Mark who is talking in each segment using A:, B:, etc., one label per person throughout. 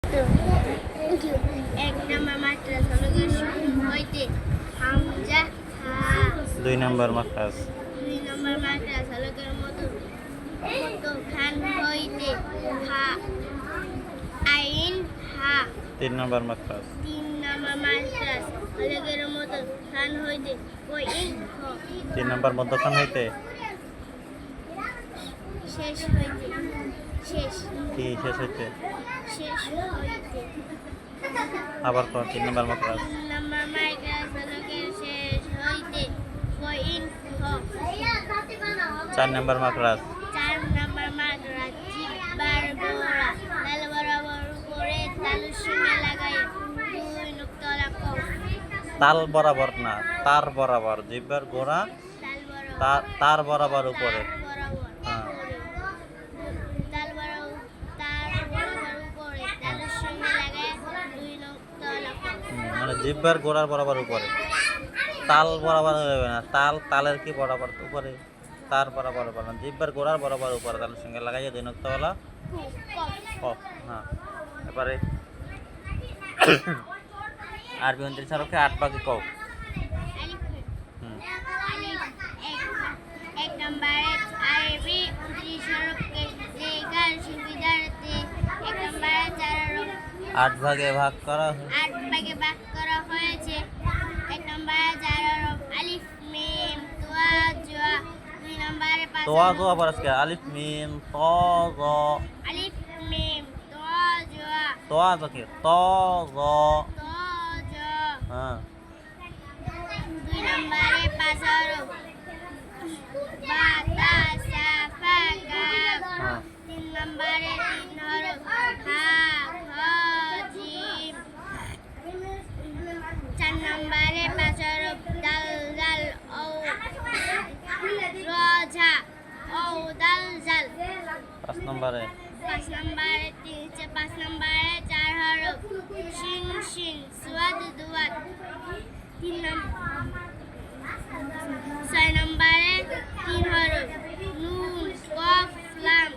A: এক নম্বর মাত্রাস হলকের শুরু হইতে হামজা হা।
B: 2 নম্বর মাখরাজ।
A: 2 নম্বর মাত্রাস হলকের মতো খান হইতে হা আইন হা।
B: 3 নম্বর মাখরাজ।
A: 3 নম্বর মাত্রাস হলকের মতো খান হইতে কইন হ।
B: 3 নম্বর মধ্যখান হইতে
A: শেষ হইতে শেষ
B: কি শেষ হইতে
A: শেষ হইতে।
B: আবার কর 3 নম্বর মাখরাজ।
A: 3 নম্বর মাত্রাস হলকের শেষ হইতে কইন হ।
B: 4 নম্বর মাখরাজ।
A: 4 নম্বর মাত্রাস জিব্বার গোড়া তাল বরাবর উপরে তালুর সঙ্গে লাগাই 2 নুক্তা কও।
B: তাল বরাবর না, তার বরাবর। জিহ্বার গোড়া তার বরাবর উপরে। হ্যাঁ। মানে জিহ্বার গোড়ার বরাবর উপরে, তাল বরাবর হবে না। তালের কি বরাবর উপরে, তার বরাবর উপরে না, জিহ্বার গোড়ার বরাবর উপরে তালের সঙ্গে লাগাইয়ে 2 নুক্তাওয়ালা ক। হ্যাঁ, এবারে আরবি 29 হরফে 8 ভাগে কও।
A: এক নম্বরে আরবি 29 হরফকে যে গান সুবিধার্থে 1 নম্বরে 4 হরফ
B: 8 ভাগে ভাগ করা
A: 8 ভাগে ভাগ করা হয়েছে। 1 নম্বরে 4 হরফ আলিফ মিম তোয়া জা। 2 নম্বরে 5
B: তোয়া জোয়া পর আজকে আলিফ মিম ত জ।
A: আলিফ মিম তোয়া জা
B: তোয়া জকে ত জ। হ্যাঁ।
A: 2 নম্বরে 5 হরফ বা তা সা ফা কাফ। 3 নম্বরে 3 হরফ হা খ জিম। 4 নম্বরে 5 হরফ দাল জাল ও রজা ও দাল জাল।
B: 5 নম্বরে
A: 5 নম্বরে 4 হরফ শিন শিন সুয়াদ দুয়াদ। 6 নম্বরে 3 হরফ নুন কফ লাম।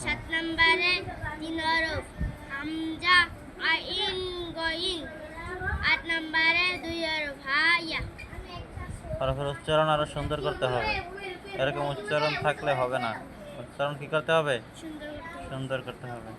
A: 7 নম্বরে 3 হরফ হামজা আইন গইন। 8 নম্বরে 2 হরফ হা ইয়া।
B: হরফের উচ্চারণ আরো সুন্দর করতে হবে, এরকম উচ্চারণ থাকলে হবে না। উচ্চারণ কি করতে হবে?
A: সুন্দর করতে হবে।
B: সুন্দর করতে হবে।